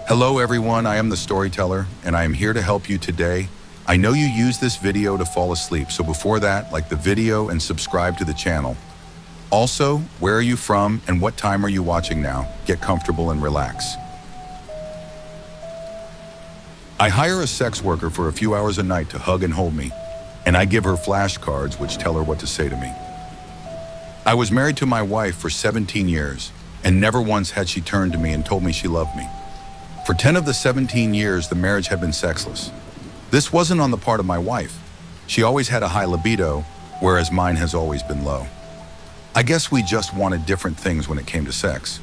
Hello everyone, I am the storyteller and I am here to help you today. I know you use this video to fall asleep, so before that, like the video and subscribe to the channel. Also, where are you from and what time are you watching now? Get comfortable and relax. I hire a sex worker for a few hours a night to hug and hold me, and I give her flashcards which tell her what to say to me. I was married to my wife for 17 years, and never once had she turned to me and told me she loved me. For 10 of the 17 years, the marriage had been sexless. This wasn't on the part of my wife. She always had a high libido, whereas mine has always been low. I guess we just wanted different things when it came to sex.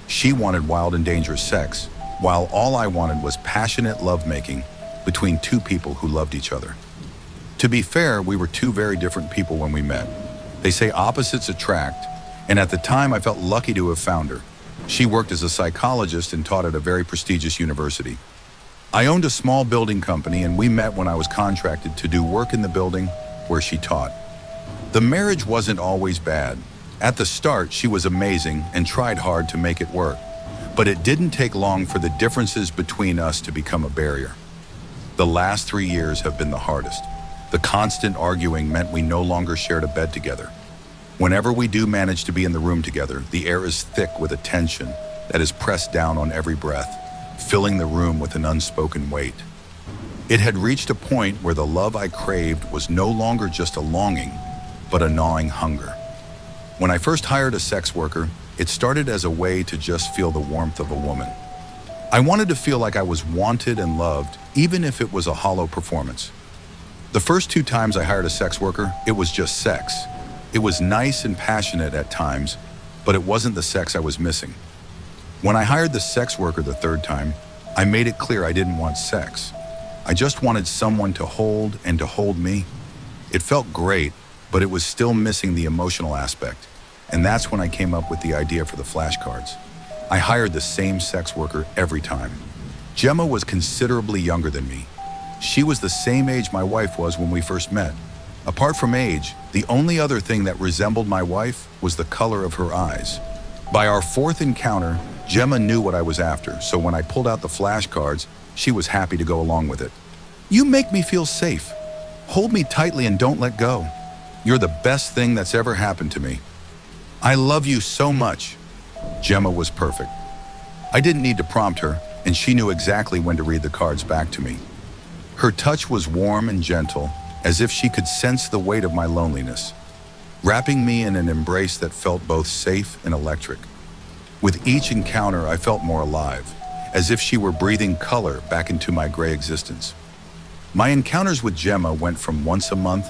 She wanted wild and dangerous sex, while all I wanted was passionate lovemaking between two people who loved each other. To be fair, we were two very different people when we met. They say opposites attract, and at the time I felt lucky to have found her. She worked as a psychologist and taught at a very prestigious university. I owned a small building company and we met when I was contracted to do work in the building where she taught. The marriage wasn't always bad. At the start, she was amazing and tried hard to make it work. But it didn't take long for the differences between us to become a barrier. The last 3 years have been the hardest. The constant arguing meant we no longer shared a bed together. Whenever we do manage to be in the room together, the air is thick with a tension that is pressed down on every breath, filling the room with an unspoken weight. It had reached a point where the love I craved was no longer just a longing, but a gnawing hunger. When I first hired a sex worker, it started as a way to just feel the warmth of a woman. I wanted to feel like I was wanted and loved, even if it was a hollow performance. The first 2 times I hired a sex worker, it was just sex. It was nice and passionate at times, but it wasn't the sex I was missing. When I hired the sex worker the 3rd time, I made it clear I didn't want sex. I just wanted someone to hold and to hold me. It felt great, but it was still missing the emotional aspect. And that's when I came up with the idea for the flashcards. I hired the same sex worker every time. Gemma was considerably younger than me. She was the same age my wife was when we first met. Apart from age, the only other thing that resembled my wife was the color of her eyes. By our 4th encounter, Gemma knew what I was after, so when I pulled out the flashcards, she was happy to go along with it. "You make me feel safe. Hold me tightly and don't let go. You're the best thing that's ever happened to me. I love you so much." Gemma was perfect. I didn't need to prompt her, and she knew exactly when to read the cards back to me. Her touch was warm and gentle, as if she could sense the weight of my loneliness, wrapping me in an embrace that felt both safe and electric. With each encounter, I felt more alive, as if she were breathing color back into my gray existence. My encounters with Gemma went from once a month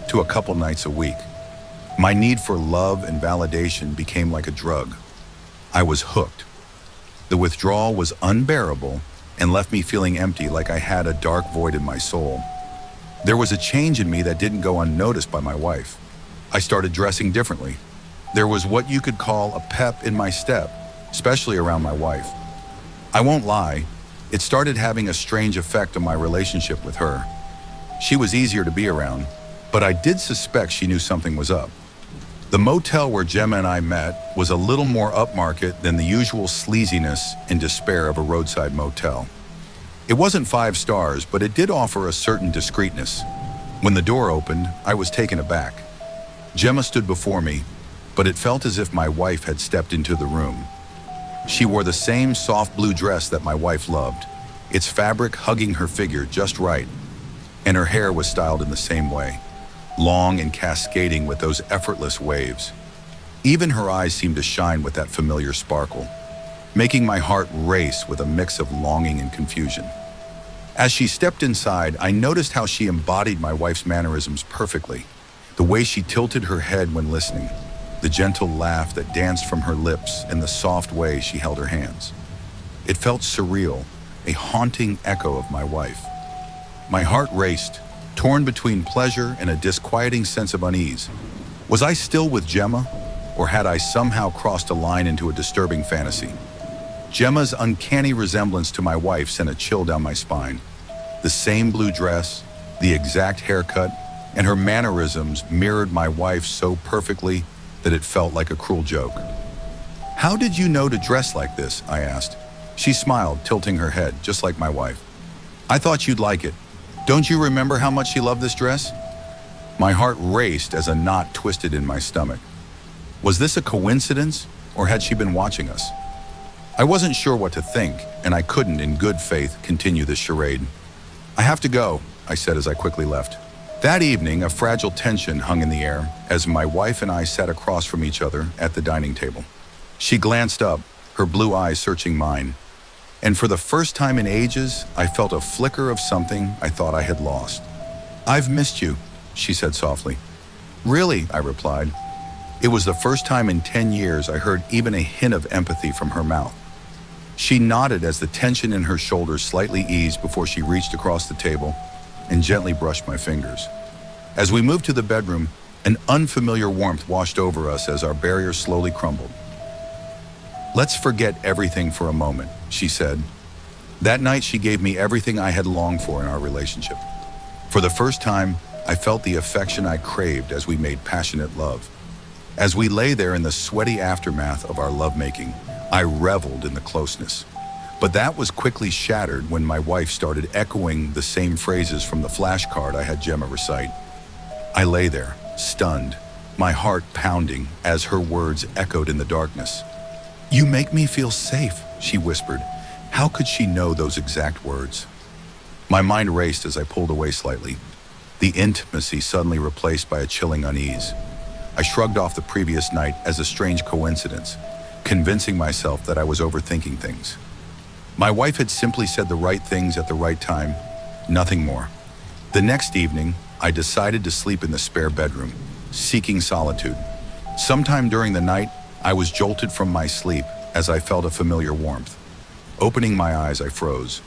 to a couple nights a week. My need for love and validation became like a drug. I was hooked. The withdrawal was unbearable and left me feeling empty, like I had a dark void in my soul. There was a change in me that didn't go unnoticed by my wife. I started dressing differently. There was what you could call a pep in my step, especially around my wife. I won't lie, it started having a strange effect on my relationship with her. She was easier to be around, but I did suspect she knew something was up. The motel where Gemma and I met was a little more upmarket than the usual sleaziness and despair of a roadside motel. It wasn't 5 stars, but it did offer a certain discreetness. When the door opened, I was taken aback. Gemma stood before me, but it felt as if my wife had stepped into the room. She wore the same soft blue dress that my wife loved, its fabric hugging her figure just right, and her hair was styled in the same way, long and cascading with those effortless waves. Even her eyes seemed to shine with that familiar sparkle, making my heart race with a mix of longing and confusion. As she stepped inside, I noticed how she embodied my wife's mannerisms perfectly. The way she tilted her head when listening, the gentle laugh that danced from her lips, and the soft way she held her hands. It felt surreal, a haunting echo of my wife. My heart raced, torn between pleasure and a disquieting sense of unease. Was I still with Gemma, or had I somehow crossed a line into a disturbing fantasy? Gemma's uncanny resemblance to my wife sent a chill down my spine. The same blue dress, the exact haircut, and her mannerisms mirrored my wife so perfectly that it felt like a cruel joke. "How did you know to dress like this?" I asked. She smiled, tilting her head, just like my wife. I thought you'd like it. Don't you remember how much she loved this dress? My heart raced as a knot twisted in my stomach. Was this a coincidence, or had she been watching us? I wasn't sure what to think, and I couldn't, in good faith, continue this charade. I have to go, I said as I quickly left. That evening, a fragile tension hung in the air as my wife and I sat across from each other at the dining table. She glanced up, her blue eyes searching mine, and for the first time in ages, I felt a flicker of something I thought I had lost. I've missed you, she said softly. Really, I replied. It was the first time in 10 years I heard even a hint of empathy from her mouth. She nodded as the tension in her shoulders slightly eased before she reached across the table and gently brushed my fingers. As we moved to the bedroom, an unfamiliar warmth washed over us as our barrier slowly crumbled. Let's forget everything for a moment, she said. That night she gave me everything I had longed for in our relationship. For the first time, I felt the affection I craved as we made passionate love. As we lay there in the sweaty aftermath of our lovemaking, I reveled in the closeness. But that was quickly shattered when my wife started echoing the same phrases from the flashcard I had Gemma recite. I lay there, stunned, my heart pounding as her words echoed in the darkness. You make me feel safe, she whispered. How could she know those exact words? My mind raced as I pulled away slightly, the intimacy suddenly replaced by a chilling unease. I shrugged off the previous night as a strange coincidence, convincing myself that I was overthinking things. My wife had simply said the right things at the right time, nothing more. The next evening, I decided to sleep in the spare bedroom, seeking solitude. Sometime during the night, I was jolted from my sleep as I felt a familiar warmth. Opening my eyes, I froze.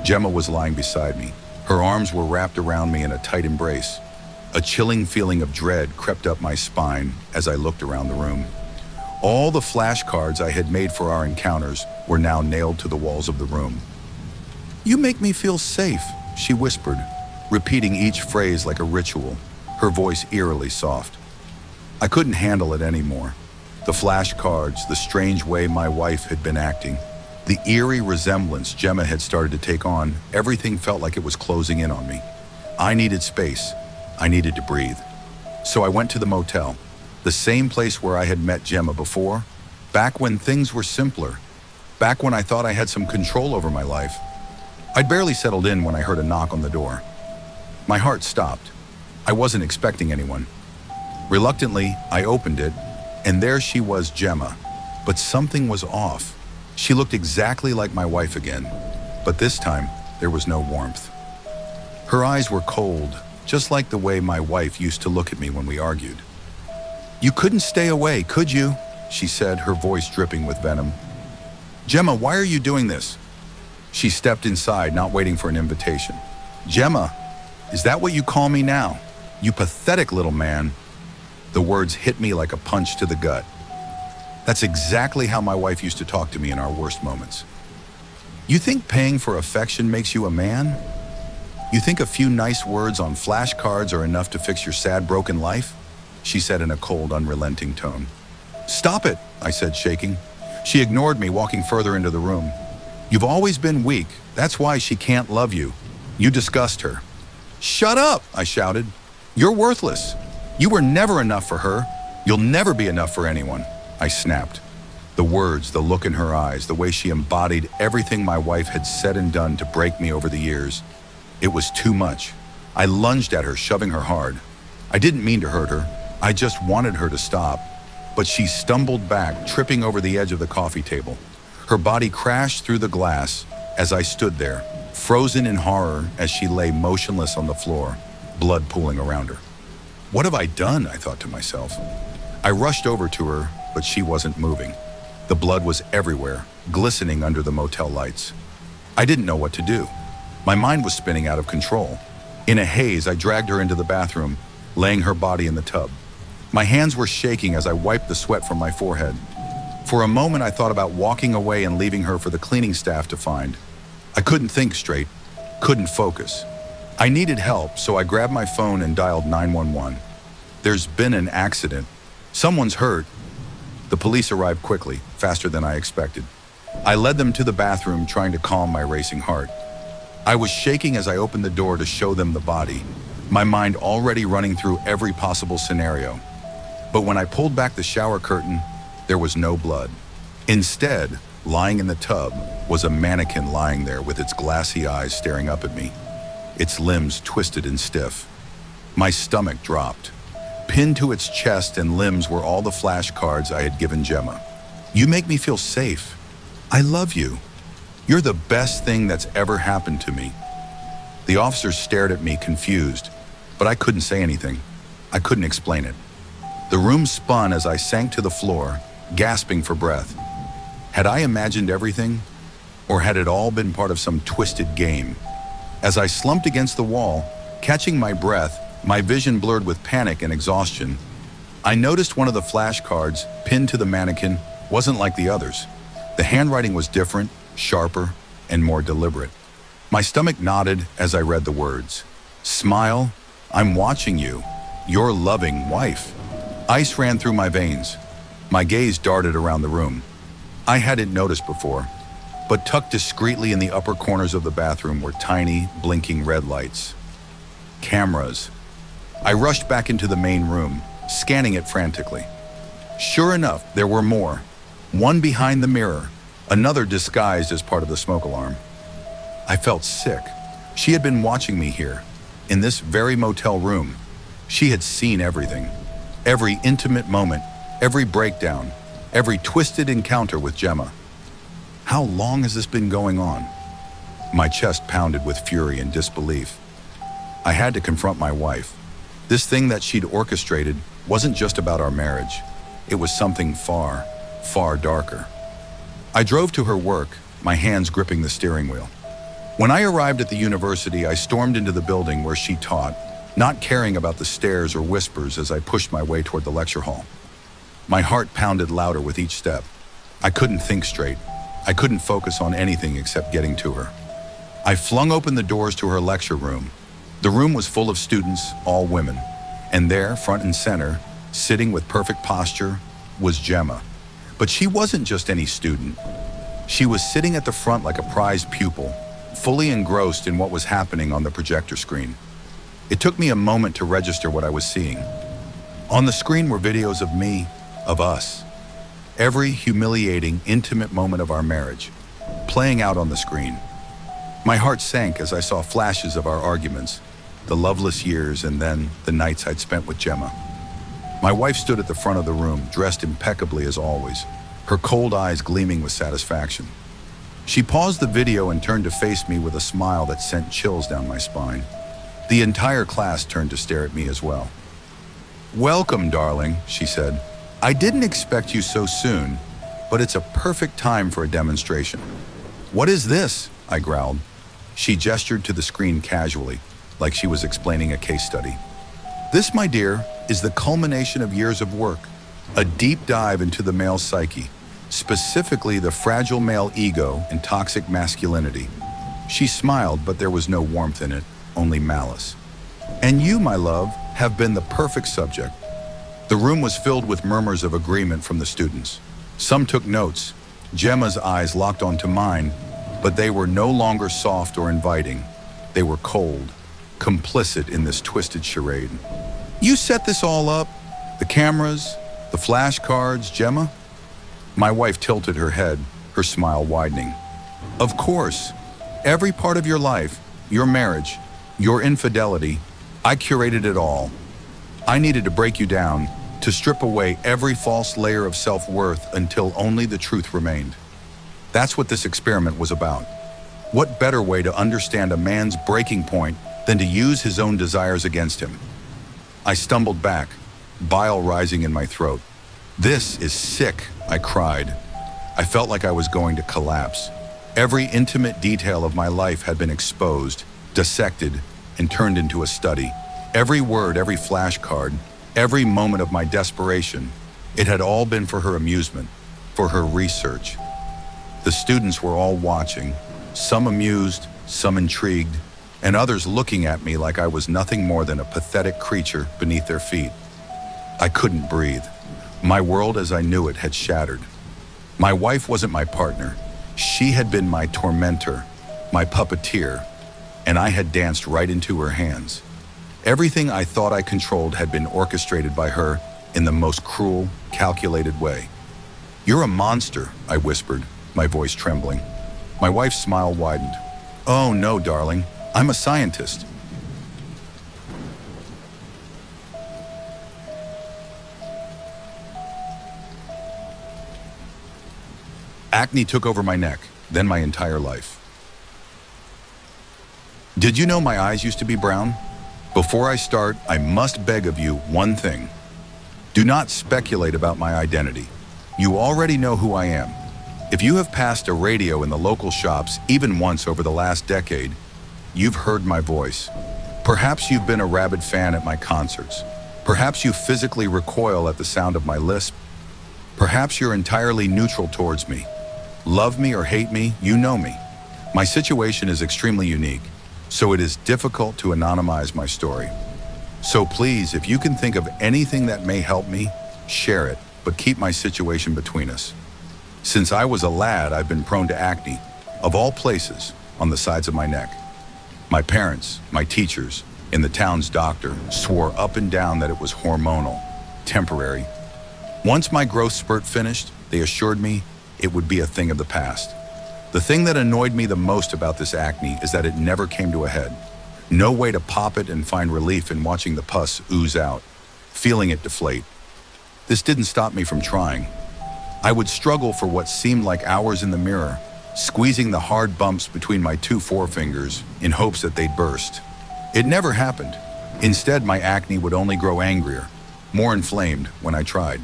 Gemma was lying beside me. Her arms were wrapped around me in a tight embrace. A chilling feeling of dread crept up my spine as I looked around the room. All the flashcards I had made for our encounters were now nailed to the walls of the room. You make me feel safe, she whispered, repeating each phrase like a ritual, her voice eerily soft. I couldn't handle it anymore. The flashcards, the strange way my wife had been acting, the eerie resemblance Gemma had started to take on, everything felt like it was closing in on me. I needed space. I needed to breathe. So I went to the motel, the same place where I had met Gemma before, back when things were simpler, back when I thought I had some control over my life. I'd barely settled in when I heard a knock on the door. My heart stopped. I wasn't expecting anyone. Reluctantly, I opened it, and there she was, Gemma. But something was off. She looked exactly like my wife again, but this time there was no warmth. Her eyes were cold, just like the way my wife used to look at me when we argued. You couldn't stay away, could you? She said, her voice dripping with venom. Gemma, why are you doing this? She stepped inside, not waiting for an invitation. Gemma, is that what you call me now? You pathetic little man. The words hit me like a punch to the gut. That's exactly how my wife used to talk to me in our worst moments. You think paying for affection makes you a man? You think a few nice words on flashcards are enough to fix your sad, broken life? She said in a cold, unrelenting tone. Stop it, I said, shaking. She ignored me, walking further into the room. You've always been weak. That's why she can't love you. You disgust her. Shut up, I shouted. You're worthless. You were never enough for her. You'll never be enough for anyone, I snapped. The words, the look in her eyes, the way she embodied everything my wife had said and done to break me over the years. It was too much. I lunged at her, shoving her hard. I didn't mean to hurt her. I just wanted her to stop. But she stumbled back, tripping over the edge of the coffee table. Her body crashed through the glass as I stood there, frozen in horror as she lay motionless on the floor, blood pooling around her. What have I done? I thought to myself. I rushed over to her, but she wasn't moving. The blood was everywhere, glistening under the motel lights. I didn't know what to do. My mind was spinning out of control. In a haze, I dragged her into the bathroom, laying her body in the tub. My hands were shaking as I wiped the sweat from my forehead. For a moment, I thought about walking away and leaving her for the cleaning staff to find. I couldn't think straight, couldn't focus. I needed help, so I grabbed my phone and dialed 911. There's been an accident. Someone's hurt. The police arrived quickly, faster than I expected. I led them to the bathroom, trying to calm my racing heart. I was shaking as I opened the door to show them the body, my mind already running through every possible scenario. But when I pulled back the shower curtain, there was no blood. Instead, lying in the tub was a mannequin lying there with its glassy eyes staring up at me, its limbs twisted and stiff. My stomach dropped. Pinned to its chest and limbs were all the flashcards I had given Gemma. "You make me feel safe. I love you. You're the best thing that's ever happened to me." The officers stared at me, confused, but I couldn't say anything. I couldn't explain it. The room spun as I sank to the floor, gasping for breath. Had I imagined everything? Or had it all been part of some twisted game? As I slumped against the wall, catching my breath, my vision blurred with panic and exhaustion, I noticed one of the flashcards pinned to the mannequin wasn't like the others. The handwriting was different, sharper, and more deliberate. My stomach nodded as I read the words. "Smile, I'm watching you. Your loving wife." Ice ran through my veins. My gaze darted around the room. I hadn't noticed before, but tucked discreetly in the upper corners of the bathroom were tiny, blinking red lights. Cameras. I rushed back into the main room, scanning it frantically. Sure enough, there were more. One behind the mirror, another disguised as part of the smoke alarm. I felt sick. She had been watching me here, in this very motel room. She had seen everything. Every intimate moment, every breakdown, every twisted encounter with Gemma. How long has this been going on? My chest pounded with fury and disbelief. I had to confront my wife. This thing that she'd orchestrated wasn't just about our marriage. It was something far, far darker. I drove to her work, my hands gripping the steering wheel. When I arrived at the university, I stormed into the building where she taught, not caring about the stares or whispers as I pushed my way toward the lecture hall. My heart pounded louder with each step. I couldn't think straight. I couldn't focus on anything except getting to her. I flung open the doors to her lecture room. The room was full of students, all women. And there, front and center, sitting with perfect posture, was Gemma. But she wasn't just any student. She was sitting at the front like a prized pupil, fully engrossed in what was happening on the projector screen. It took me a moment to register what I was seeing. On the screen were videos of me, of us. Every humiliating, intimate moment of our marriage, playing out on the screen. My heart sank as I saw flashes of our arguments, the loveless years, and then the nights I'd spent with Gemma. My wife stood at the front of the room, dressed impeccably as always, her cold eyes gleaming with satisfaction. She paused the video and turned to face me with a smile that sent chills down my spine. The entire class turned to stare at me as well. "Welcome, darling," she said. "I didn't expect you so soon, but it's a perfect time for a demonstration." "What is this?" I growled. She gestured to the screen casually, like she was explaining a case study. "This, my dear, is the culmination of years of work, a deep dive into the male psyche, specifically the fragile male ego and toxic masculinity." She smiled, but there was no warmth in it, only malice. "And you, my love, have been the perfect subject." The room was filled with murmurs of agreement from the students. Some took notes. Gemma's eyes locked onto mine, but they were no longer soft or inviting. They were cold, complicit in this twisted charade. "You set this all up? The cameras, the flashcards, Gemma?" My wife tilted her head, her smile widening. "Of course. Every part of your life, your marriage, your infidelity, I curated it all. I needed to break you down, to strip away every false layer of self-worth until only the truth remained. That's what this experiment was about. What better way to understand a man's breaking point than to use his own desires against him?" I stumbled back, bile rising in my throat. "This is sick," I cried. I felt like I was going to collapse. Every intimate detail of my life had been exposed, dissected, and turned into a study. Every word, every flashcard, every moment of my desperation, it had all been for her amusement, for her research. The students were all watching, some amused, some intrigued, and others looking at me like I was nothing more than a pathetic creature beneath their feet. I couldn't breathe. My world as I knew it had shattered. My wife wasn't my partner. She had been my tormentor, my puppeteer, and I had danced right into her hands. Everything I thought I controlled had been orchestrated by her in the most cruel, calculated way. "You're a monster," I whispered, my voice trembling. My wife's smile widened. "Oh no, darling, I'm a scientist." Acne took over my neck, then my entire life. Did you know my eyes used to be brown? Before I start, I must beg of you one thing. Do not speculate about my identity. You already know who I am. If you have passed a radio in the local shops even once over the last decade, you've heard my voice. Perhaps you've been a rabid fan at my concerts. Perhaps you physically recoil at the sound of my lisp. Perhaps you're entirely neutral towards me. Love me or hate me, you know me. My situation is extremely unique, so it is difficult to anonymize my story. So please, if you can think of anything that may help me, share it, but keep my situation between us. Since I was a lad, I've been prone to acne, of all places, on the sides of my neck. My parents, my teachers, and the town's doctor swore up and down that it was hormonal, temporary. Once my growth spurt finished, they assured me it would be a thing of the past. The thing that annoyed me the most about this acne is that it never came to a head. No way to pop it and find relief in watching the pus ooze out, feeling it deflate. This didn't stop me from trying. I would struggle for what seemed like hours in the mirror, squeezing the hard bumps between my two forefingers in hopes that they'd burst. It never happened. Instead, my acne would only grow angrier, more inflamed when I tried.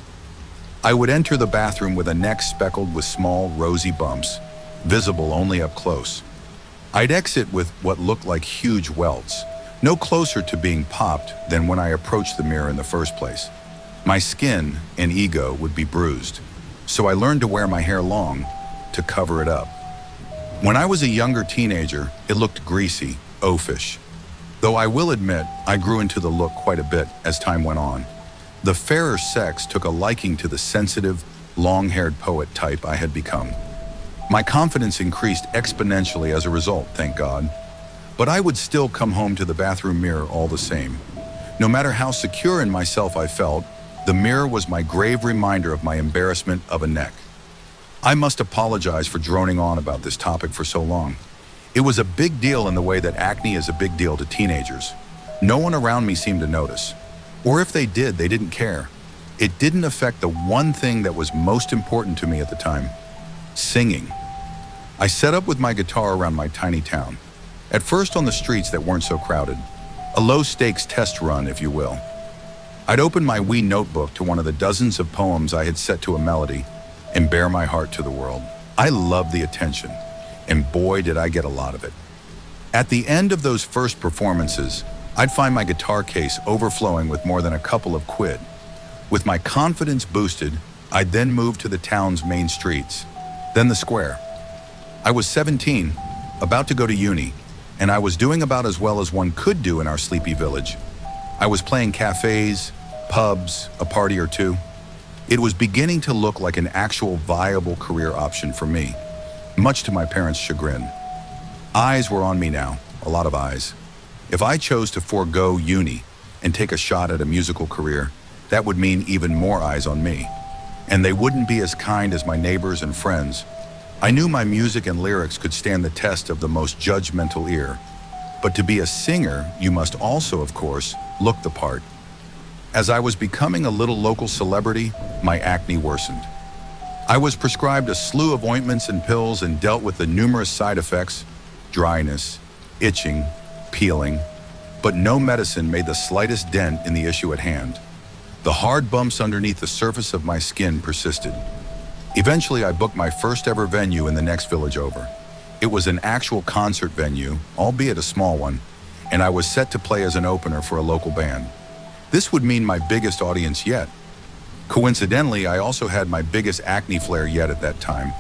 I would enter the bathroom with a neck speckled with small, rosy bumps, visible only up close. I'd exit with what looked like huge welts, no closer to being popped than when I approached the mirror in the first place. My skin and ego would be bruised, so I learned to wear my hair long to cover it up. When I was a younger teenager, it looked greasy, oafish. Though I will admit, I grew into the look quite a bit as time went on. The fairer sex took a liking to the sensitive, long-haired poet type I had become. My confidence increased exponentially as a result, thank God. But I would still come home to the bathroom mirror all the same. No matter how secure in myself I felt, the mirror was my grave reminder of my embarrassment of a neck. I must apologize for droning on about this topic for so long. It was a big deal in the way that acne is a big deal to teenagers. No one around me seemed to notice. Or if they did, they didn't care. It didn't affect the one thing that was most important to me at the time: singing. I set up with my guitar around my tiny town, at first on the streets that weren't so crowded. A low-stakes test run, if you will. I'd open my wee notebook to one of the dozens of poems I had set to a melody and bare my heart to the world. I loved the attention, and boy did I get a lot of it. At the end of those first performances, I'd find my guitar case overflowing with more than a couple of quid. With my confidence boosted, I'd then move to the town's main streets, then the square. I was 17, about to go to uni, and I was doing about as well as one could do in our sleepy village. I was playing cafes, pubs, a party or two. It was beginning to look like an actual viable career option for me, much to my parents' chagrin. Eyes were on me now, a lot of eyes. If I chose to forego uni and take a shot at a musical career, that would mean even more eyes on me. And they wouldn't be as kind as my neighbors and friends. I knew my music and lyrics could stand the test of the most judgmental ear. But to be a singer, you must also, of course, look the part. As I was becoming a little local celebrity, my acne worsened. I was prescribed a slew of ointments and pills and dealt with the numerous side effects: dryness, itching, peeling, but no medicine made the slightest dent in the issue at hand. The hard bumps underneath the surface of my skin persisted. Eventually, I booked my first ever venue in the next village over. It was an actual concert venue, albeit a small one, and I was set to play as an opener for a local band. This would mean my biggest audience yet. Coincidentally, I also had my biggest acne flare yet at that time.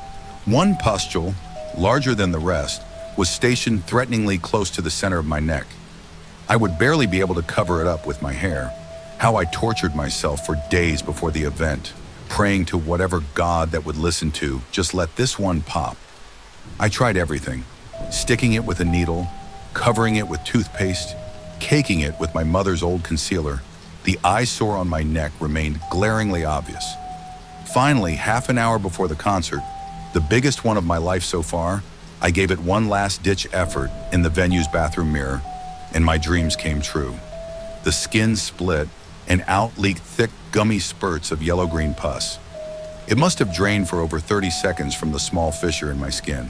One pustule, larger than the rest, was stationed threateningly close to the center of my neck. I would barely be able to cover it up with my hair. How I tortured myself for days before the event, praying to whatever God that would listen to, just let this one pop. I tried everything, sticking it with a needle, covering it with toothpaste, caking it with my mother's old concealer. The eye sore on my neck remained glaringly obvious. Finally, half an hour before the concert, the biggest one of my life so far, I gave it one last-ditch effort in the venue's bathroom mirror, and my dreams came true. The skin split, and out leaked thick, gummy spurts of yellow-green pus. It must have drained for over 30 seconds from the small fissure in my skin.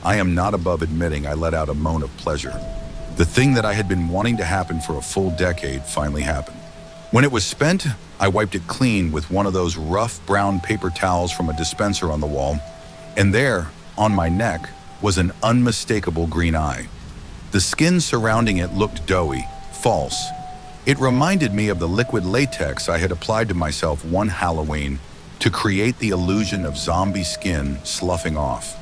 I am not above admitting I let out a moan of pleasure. The thing that I had been wanting to happen for a full decade finally happened. When it was spent, I wiped it clean with one of those rough brown paper towels from a dispenser on the wall, and there, on my neck, was an unmistakable green eye. The skin surrounding it looked doughy, false. It reminded me of the liquid latex I had applied to myself one Halloween to create the illusion of zombie skin sloughing off.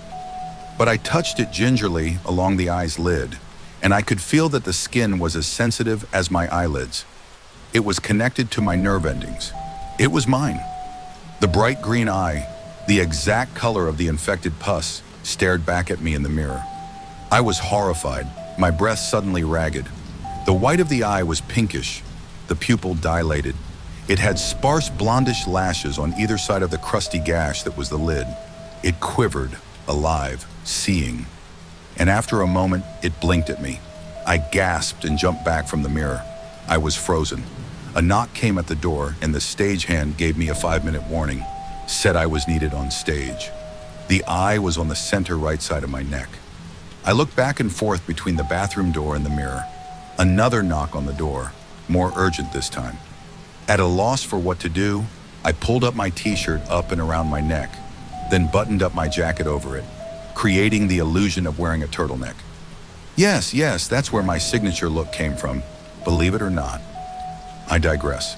But I touched it gingerly along the eye's lid, and I could feel that the skin was as sensitive as my eyelids. It was connected to my nerve endings. It was mine. The bright green eye, the exact color of the infected pus, stared back at me in the mirror. I was horrified, my breath suddenly ragged. The white of the eye was pinkish, the pupil dilated. It had sparse blondish lashes on either side of the crusty gash that was the lid. It quivered, alive, seeing. And after a moment, it blinked at me. I gasped and jumped back from the mirror. I was frozen. A knock came at the door, and the stagehand gave me a 5-minute warning, said I was needed on stage. The eye was on the center right side of my neck. I looked back and forth between the bathroom door and the mirror. Another knock on the door, more urgent this time. At a loss for what to do, I pulled up my t-shirt up and around my neck, then buttoned up my jacket over it, creating the illusion of wearing a turtleneck. Yes, that's where my signature look came from, believe it or not. I digress.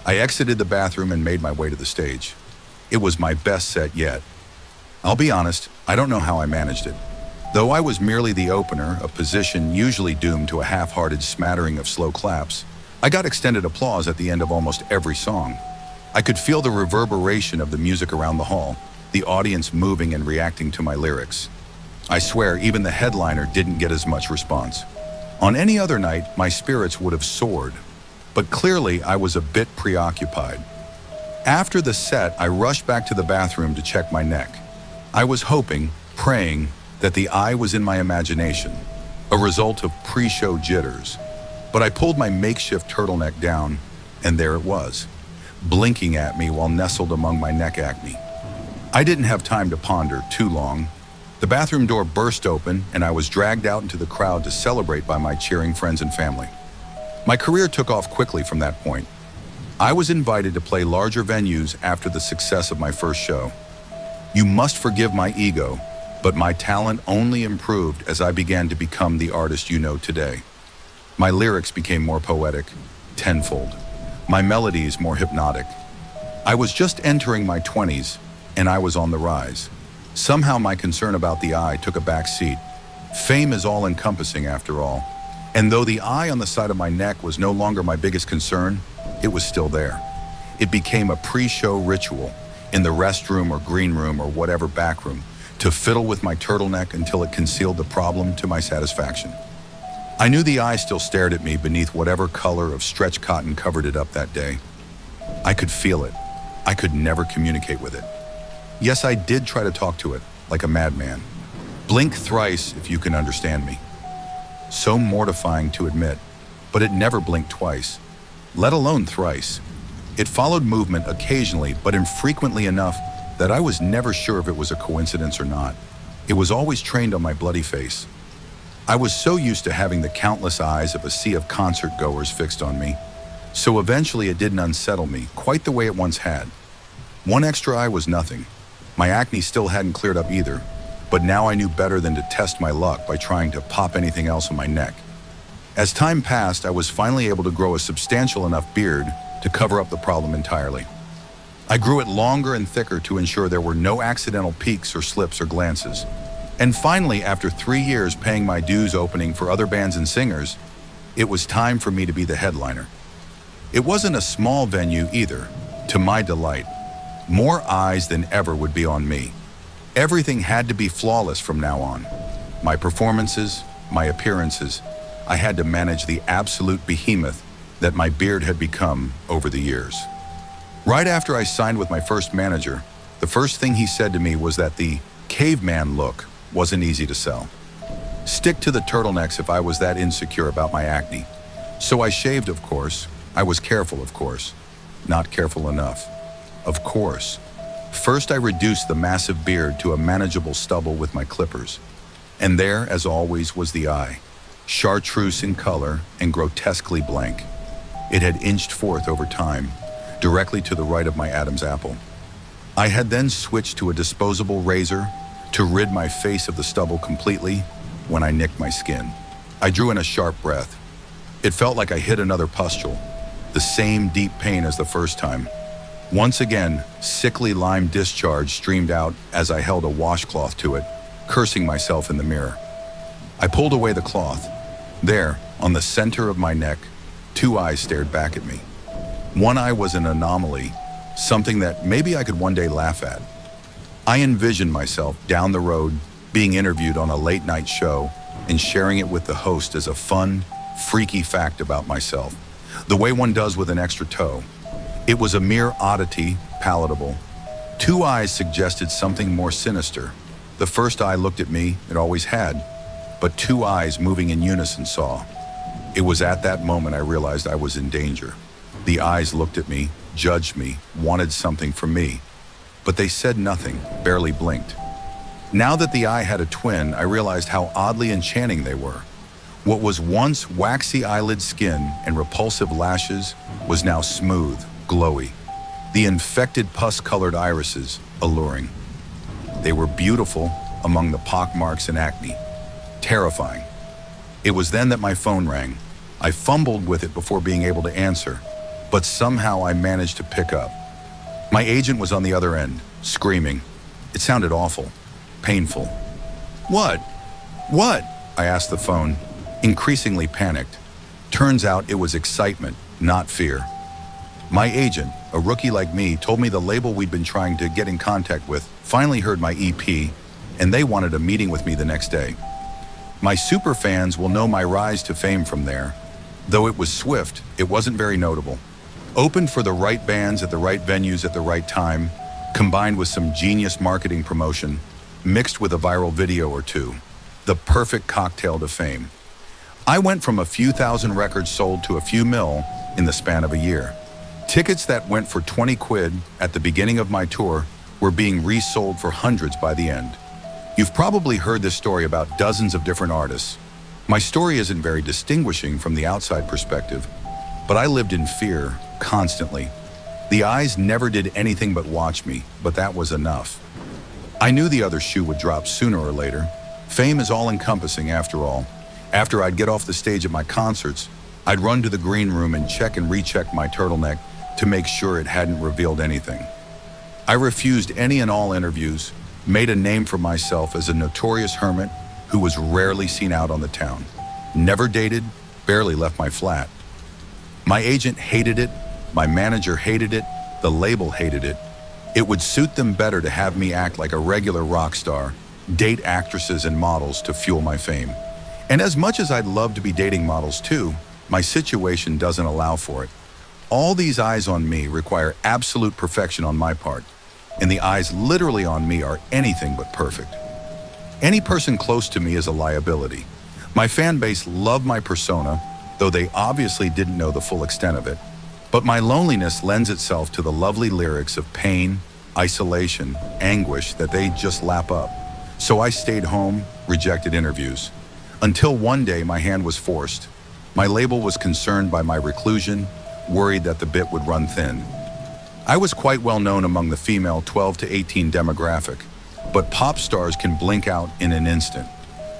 I exited the bathroom and made my way to the stage. It was my best set yet. I'll be honest, I don't know how I managed it. Though I was merely the opener, a position usually doomed to a half-hearted smattering of slow claps, I got extended applause at the end of almost every song. I could feel the reverberation of the music around the hall, the audience moving and reacting to my lyrics. I swear even the headliner didn't get as much response. On any other night, my spirits would have soared, but clearly I was a bit preoccupied. After the set, I rushed back to the bathroom to check my neck. I was hoping, praying, that the eye was in my imagination, a result of pre-show jitters. But I pulled my makeshift turtleneck down, and there it was, blinking at me while nestled among my neck acne. I didn't have time to ponder too long. The bathroom door burst open, and I was dragged out into the crowd to celebrate by my cheering friends and family. My career took off quickly from that point. I was invited to play larger venues after the success of my first show. You must forgive my ego, but my talent only improved as I began to become the artist you know today. My lyrics became more poetic, tenfold. My melodies more hypnotic. I was just entering my 20s, and I was on the rise. Somehow my concern about the eye took a back seat. Fame is all-encompassing after all. And though the eye on the side of my neck was no longer my biggest concern, it was still there. It became a pre-show ritual, in the restroom or green room or whatever back room, to fiddle with my turtleneck until it concealed the problem to my satisfaction. I knew the eye still stared at me beneath whatever color of stretch cotton covered it up that day. I could feel it. I could never communicate with it. Yes, I did try to talk to it, like a madman. Blink thrice if you can understand me. So mortifying to admit, but it never blinked twice, let alone thrice. It followed movement occasionally, but infrequently enough that I was never sure if it was a coincidence or not. It was always trained on my bloody face. I was so used to having the countless eyes of a sea of concert goers fixed on me, so eventually it didn't unsettle me quite the way it once had. One extra eye was nothing. My acne still hadn't cleared up either, but now I knew better than to test my luck by trying to pop anything else on my neck. As time passed, I was finally able to grow a substantial enough beard to cover up the problem entirely. I grew it longer and thicker to ensure there were no accidental peeks or slips or glances. And finally, after 3 years paying my dues opening for other bands and singers, it was time for me to be the headliner. It wasn't a small venue either, to my delight. More eyes than ever would be on me. Everything had to be flawless from now on. My performances, my appearances, I had to manage the absolute behemoth that my beard had become over the years. Right after I signed with my first manager, the first thing he said to me was that the caveman look wasn't easy to sell. Stick to the turtlenecks if I was that insecure about my acne. So I shaved, of course. I was careful, of course. Not careful enough. Of course. First, I reduced the massive beard to a manageable stubble with my clippers. And there, as always, was the eye, chartreuse in color and grotesquely blank. It had inched forth over time, directly to the right of my Adam's apple. I had then switched to a disposable razor to rid my face of the stubble completely when I nicked my skin. I drew in a sharp breath. It felt like I hit another pustule, the same deep pain as the first time. Once again, sickly lime discharge streamed out as I held a washcloth to it, cursing myself in the mirror. I pulled away the cloth. There, on the center of my neck, two eyes stared back at me. One eye was an anomaly, something that maybe I could one day laugh at. I envisioned myself down the road being interviewed on a late-night show and sharing it with the host as a fun, freaky fact about myself, the way one does with an extra toe. It was a mere oddity, palatable. Two eyes suggested something more sinister. The first eye looked at me, it always had, but two eyes moving in unison saw. It was at that moment I realized I was in danger. The eyes looked at me, judged me, wanted something from me, but they said nothing, barely blinked. Now that the eye had a twin, I realized how oddly enchanting they were. What was once waxy eyelid skin and repulsive lashes was now smooth, glowy. The infected pus-colored irises, alluring. They were beautiful among the pockmarks and acne. Terrifying. It was then that my phone rang. I fumbled with it before being able to answer, but somehow I managed to pick up. My agent was on the other end, screaming. It sounded awful, painful. What? What? I asked the phone, increasingly panicked. Turns out it was excitement, not fear. My agent, a rookie like me, told me the label we'd been trying to get in contact with finally heard my EP, and they wanted a meeting with me the next day. My super fans will know my rise to fame from there. Though it was swift, it wasn't very notable. Opened for the right bands at the right venues at the right time, combined with some genius marketing promotion, mixed with a viral video or two. The perfect cocktail to fame. I went from a few thousand records sold to a few mil in the span of a year. Tickets that went for 20 quid at the beginning of my tour were being resold for hundreds by the end. You've probably heard this story about dozens of different artists. My story isn't very distinguishing from the outside perspective, but I lived in fear constantly. The eyes never did anything but watch me, but that was enough. I knew the other shoe would drop sooner or later. Fame is all-encompassing after all. After I'd get off the stage at my concerts, I'd run to the green room and check and recheck my turtleneck to make sure it hadn't revealed anything. I refused any and all interviews, made a name for myself as a notorious hermit who was rarely seen out on the town. Never dated, barely left my flat. My agent hated it, my manager hated it, the label hated it. It would suit them better to have me act like a regular rock star, date actresses and models to fuel my fame. And as much as I'd love to be dating models too, my situation doesn't allow for it. All these eyes on me require absolute perfection on my part, and the eyes literally on me are anything but perfect. Any person close to me is a liability. My fan base loved my persona, though they obviously didn't know the full extent of it. But my loneliness lends itself to the lovely lyrics of pain, isolation, anguish that they just lap up. So I stayed home, rejected interviews. Until one day my hand was forced. My label was concerned by my reclusion, worried that the bit would run thin. I was quite well known among the female 12 to 18 demographic, but pop stars can blink out in an instant.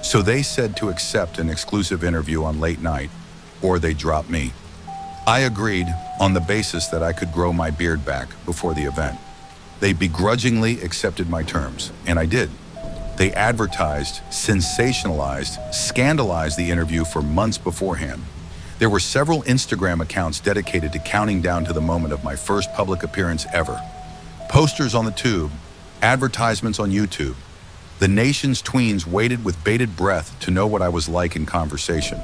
So they said to accept an exclusive interview on late night, or they'd drop me. I agreed on the basis that I could grow my beard back before the event. They begrudgingly accepted my terms, and I did. They advertised, sensationalized, scandalized the interview for months beforehand. There were several Instagram accounts dedicated to counting down to the moment of my first public appearance ever. Posters on the tube, advertisements on YouTube, The nation's tweens waited with bated breath to know what I was like in conversation.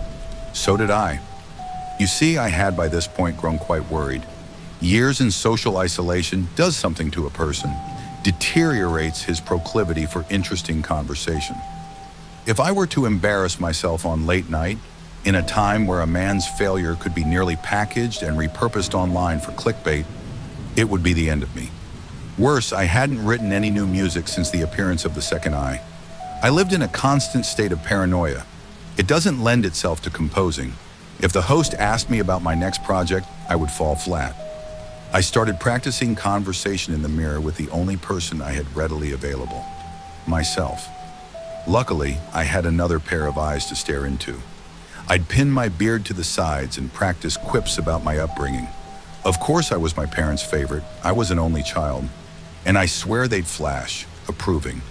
So did I. You see, I had by this point grown quite worried. Years in social isolation does something to a person, deteriorates his proclivity for interesting conversation. If I were to embarrass myself on late night, in a time where a man's failure could be nearly packaged and repurposed online for clickbait, it would be the end of me. Worse, I hadn't written any new music since the appearance of The Second Eye. I lived in a constant state of paranoia. It doesn't lend itself to composing. If the host asked me about my next project, I would fall flat. I started practicing conversation in the mirror with the only person I had readily available, myself. Luckily, I had another pair of eyes to stare into. I'd pin my beard to the sides and practice quips about my upbringing. Of course I was my parents' favorite. I was an only child. And I swear they'd flash, approving.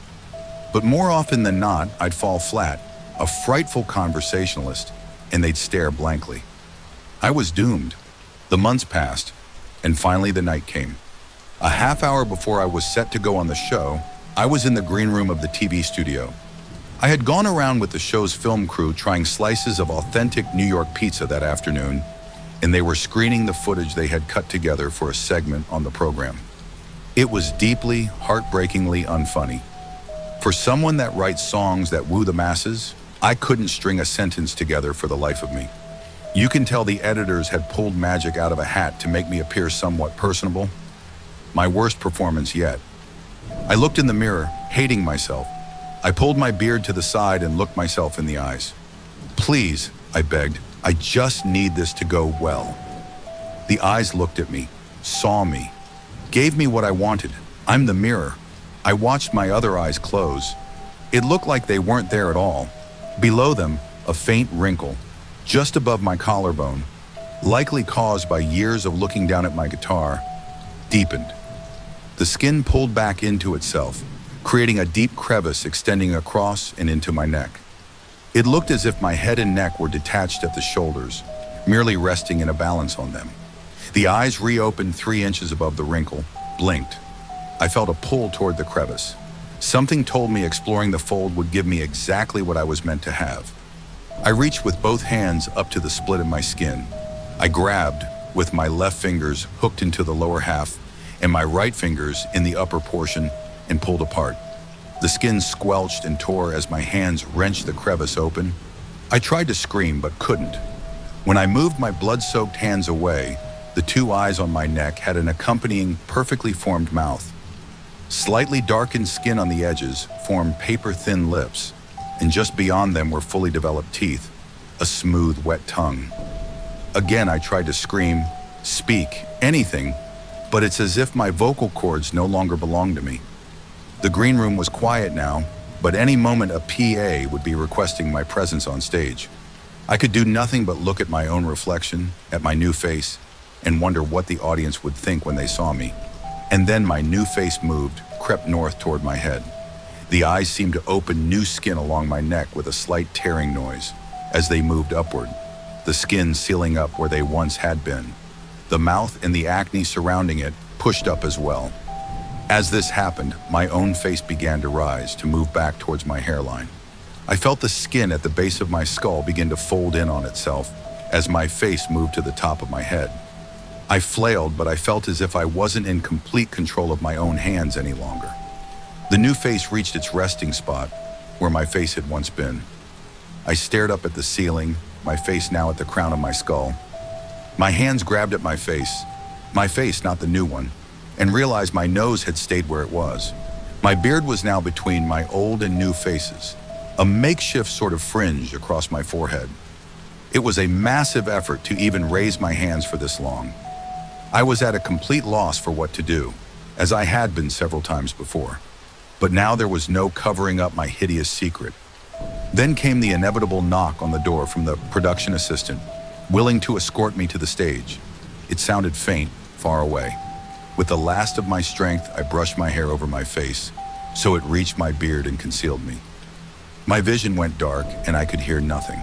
But more often than not, I'd fall flat, a frightful conversationalist, and they'd stare blankly. I was doomed. The months passed, and finally the night came. A half hour before I was set to go on the show, I was in the green room of the TV studio. I had gone around with the show's film crew trying slices of authentic New York pizza that afternoon, and they were screening the footage they had cut together for a segment on the program. It was deeply, heartbreakingly unfunny. For someone that writes songs that woo the masses, I couldn't string a sentence together for the life of me. You can tell the editors had pulled magic out of a hat to make me appear somewhat personable. My worst performance yet. I looked in the mirror, hating myself. I pulled my beard to the side and looked myself in the eyes. Please, I begged, I just need this to go well. The eyes looked at me, saw me, gave me what I wanted. I'm the mirror. I watched my other eyes close. It looked like they weren't there at all. Below them, a faint wrinkle, just above my collarbone, likely caused by years of looking down at my guitar, deepened. The skin pulled back into itself, creating a deep crevice extending across and into my neck. It looked as if my head and neck were detached at the shoulders, merely resting in a balance on them. The eyes reopened 3 inches above the wrinkle, blinked. I felt a pull toward the crevice. Something told me exploring the fold would give me exactly what I was meant to have. I reached with both hands up to the split in my skin. I grabbed, with my left fingers hooked into the lower half and my right fingers in the upper portion, and pulled apart. The skin squelched and tore as my hands wrenched the crevice open. I tried to scream but couldn't. When I moved my blood-soaked hands away, the 2 eyes on my neck had an accompanying perfectly formed mouth. Slightly darkened skin on the edges formed paper-thin lips, and just beyond them were fully developed teeth, a smooth, wet tongue. Again, I tried to scream, speak, anything, but it's as if my vocal cords no longer belonged to me. The green room was quiet now, but any moment a PA would be requesting my presence on stage. I could do nothing but look at my own reflection, at my new face, and wonder what the audience would think when they saw me. And then my new face moved, crept north toward my head. The eyes seemed to open new skin along my neck with a slight tearing noise as they moved upward, the skin sealing up where they once had been. The mouth and the acne surrounding it pushed up as well. As this happened, my own face began to rise, to move back towards my hairline. I felt the skin at the base of my skull begin to fold in on itself as my face moved to the top of my head. I flailed, but I felt as if I wasn't in complete control of my own hands any longer. The new face reached its resting spot, where my face had once been. I stared up at the ceiling, my face now at the crown of my skull. My hands grabbed at my face, not the new one, and realized my nose had stayed where it was. My beard was now between my old and new faces, a makeshift sort of fringe across my forehead. It was a massive effort to even raise my hands for this long. I was at a complete loss for what to do, as I had been several times before. But now there was no covering up my hideous secret. Then came the inevitable knock on the door from the production assistant, willing to escort me to the stage. It sounded faint, far away. With the last of my strength, I brushed my hair over my face, so it reached my beard and concealed me. My vision went dark, and I could hear nothing.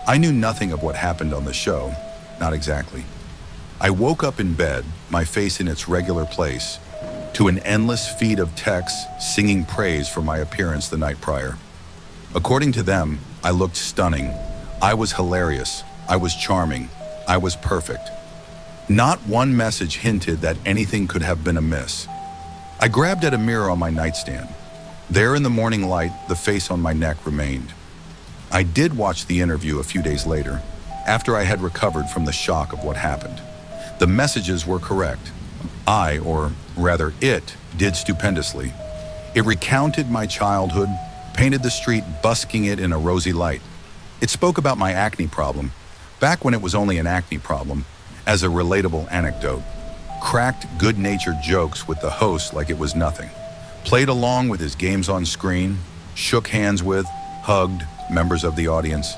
I knew nothing of what happened on the show, not exactly. I woke up in bed, my face in its regular place, to an endless feed of texts singing praise for my appearance the night prior. According to them, I looked stunning. I was hilarious. I was charming. I was perfect. Not one message hinted that anything could have been amiss. I grabbed at a mirror on my nightstand. There in the morning light, the face on my neck remained. I did watch the interview a few days later, after I had recovered from the shock of what happened. The messages were correct. Or rather it, did stupendously. It recounted my childhood, painted the street busking it in a rosy light. It spoke about my acne problem, back when it was only an acne problem, as a relatable anecdote, cracked good-natured jokes with the host like it was nothing, played along with his games on screen, shook hands with, hugged members of the audience.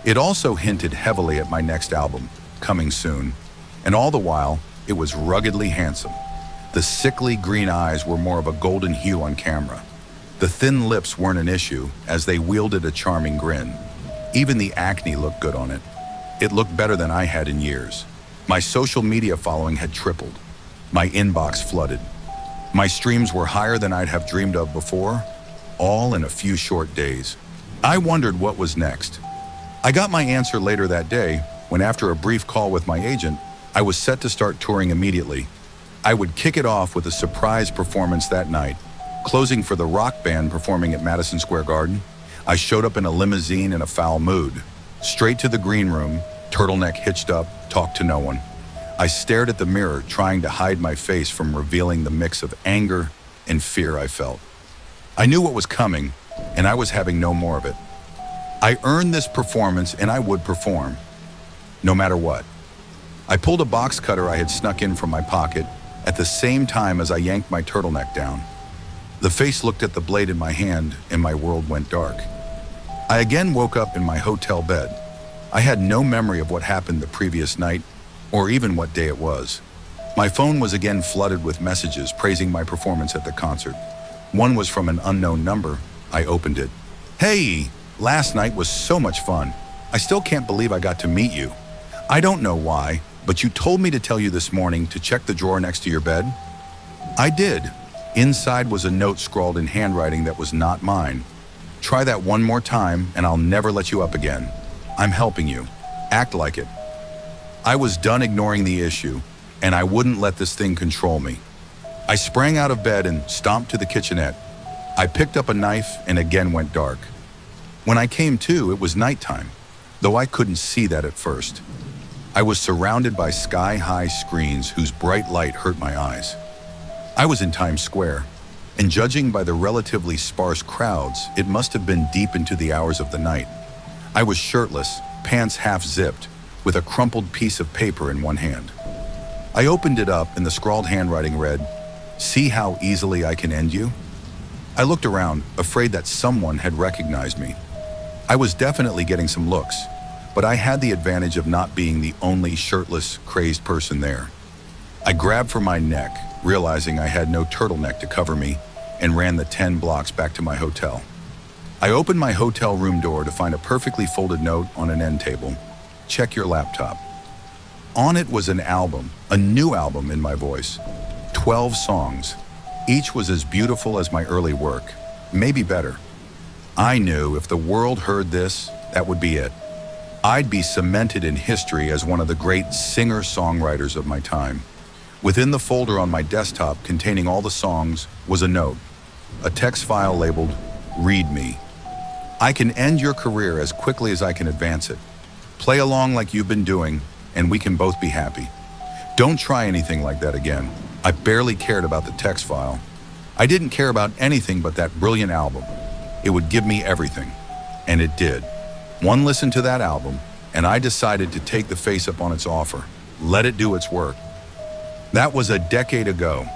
It also hinted heavily at my next album, coming soon, and all the while, it was ruggedly handsome. The sickly green eyes were more of a golden hue on camera. The thin lips weren't an issue, as they wielded a charming grin. Even the acne looked good on it. It looked better than I had in years. My social media following had tripled. My inbox flooded. My streams were higher than I'd have dreamed of before, all in a few short days. I wondered what was next. I got my answer later that day, when after a brief call with my agent, I was set to start touring immediately. I would kick it off with a surprise performance that night, closing for the rock band performing at Madison Square Garden. I showed up in a limousine in a foul mood. Straight to the green room, turtleneck hitched up, talked to no one. I stared at the mirror, trying to hide my face from revealing the mix of anger and fear I felt. I knew what was coming, and I was having no more of it. I earned this performance, and I would perform, no matter what. I pulled a box cutter I had snuck in from my pocket at the same time as I yanked my turtleneck down. The face looked at the blade in my hand, and my world went dark. I again woke up in my hotel bed. I had no memory of what happened the previous night, or even what day it was. My phone was again flooded with messages praising my performance at the concert. One was from an unknown number. I opened it. "Hey, last night was so much fun. I still can't believe I got to meet you. I don't know why, but you told me to tell you this morning to check the drawer next to your bed." I did. Inside was a note scrawled in handwriting that was not mine. "Try that one more time, and I'll never let you up again. I'm helping you. Act like it." I was done ignoring the issue, and I wouldn't let this thing control me. I sprang out of bed and stomped to the kitchenette. I picked up a knife and again went dark. When I came to, it was nighttime, though I couldn't see that at first. I was surrounded by sky-high screens whose bright light hurt my eyes. I was in Times Square, and judging by the relatively sparse crowds, it must have been deep into the hours of the night. I was shirtless, pants half-zipped, with a crumpled piece of paper in one hand. I opened it up, and the scrawled handwriting read, "See how easily I can end you?" I looked around, afraid that someone had recognized me. I was definitely getting some looks, but I had the advantage of not being the only shirtless, crazed person there. I grabbed for my neck, realizing I had no turtleneck to cover me, and ran the 10 blocks back to my hotel. I opened my hotel room door to find a perfectly folded note on an end table. "Check your laptop." On it was an album, a new album in my voice. 12 songs. Each was as beautiful as my early work, maybe better. I knew if the world heard this, that would be it. I'd be cemented in history as one of the great singer-songwriters of my time. Within the folder on my desktop containing all the songs was a note, a text file labeled, "Read Me." "I can end your career as quickly as I can advance it. Play along like you've been doing, and we can both be happy. Don't try anything like that again." I barely cared about the text file. I didn't care about anything but that brilliant album. It would give me everything. And it did. One listen to that album, and I decided to take the face up on its offer. Let it do its work. That was a decade ago.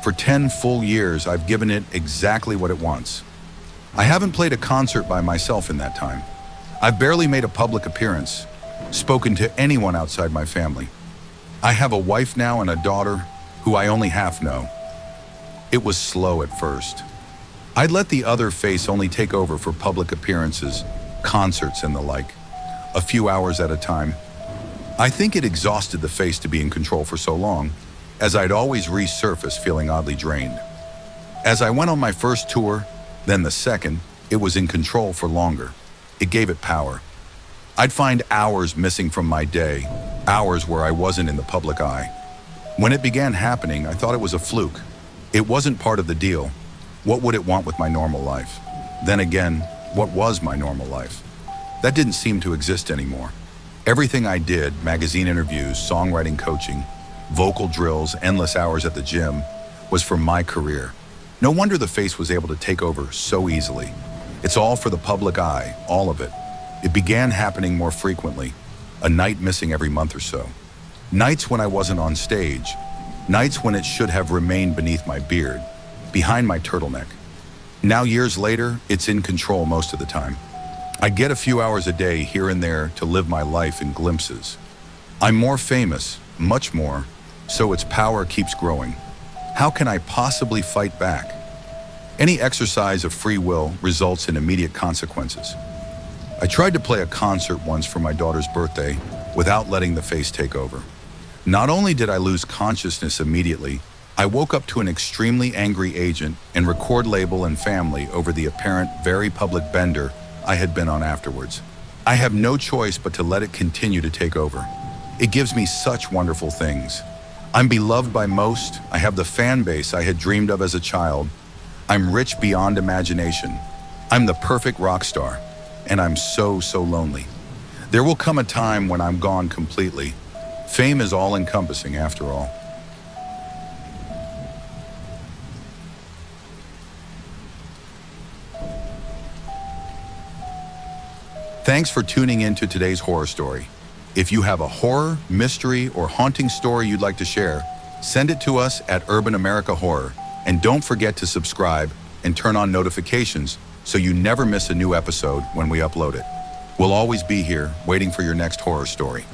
For 10 full years, I've given it exactly what it wants. I haven't played a concert by myself in that time. I've barely made a public appearance, spoken to anyone outside my family. I have a wife now and a daughter who I only half know. It was slow at first. I'd let the other face only take over for public appearances, concerts and the like, a few hours at a time. I think it exhausted the face to be in control for so long. as I'd always resurface feeling oddly drained. As I went on my first tour, then the second, it was in control for longer. It gave it power. I'd find hours missing from my day, hours where I wasn't in the public eye. When it began happening, I thought it was a fluke. It wasn't part of the deal. What would it want with my normal life? Then again, what was my normal life? That didn't seem to exist anymore. Everything I did, magazine interviews, songwriting coaching, vocal drills, endless hours at the gym, was for my career. No wonder the face was able to take over so easily. It's all for the public eye, all of it. It began happening more frequently, a night missing every month or so. Nights when I wasn't on stage, nights when it should have remained beneath my beard, behind my turtleneck. Now years later, it's in control most of the time. I get a few hours a day here and there to live my life in glimpses. I'm more famous, much more, so its power keeps growing. How can I possibly fight back? Any exercise of free will results in immediate consequences. I tried to play a concert once for my daughter's birthday without letting the face take over. Not only did I lose consciousness immediately, I woke up to an extremely angry agent and record label and family over the apparent very public bender I had been on afterwards. I have no choice but to let it continue to take over. It gives me such wonderful things. I'm beloved by most, I have the fan base I had dreamed of as a child. I'm rich beyond imagination. I'm the perfect rock star, and I'm so lonely. There will come a time when I'm gone completely. Fame is all-encompassing after all. Thanks for tuning in to today's horror story. If you have a horror, mystery, or haunting story you'd like to share, send it to us at Urban America Horror. And don't forget to subscribe and turn on notifications so you never miss a new episode when we upload it. We'll always be here waiting for your next horror story.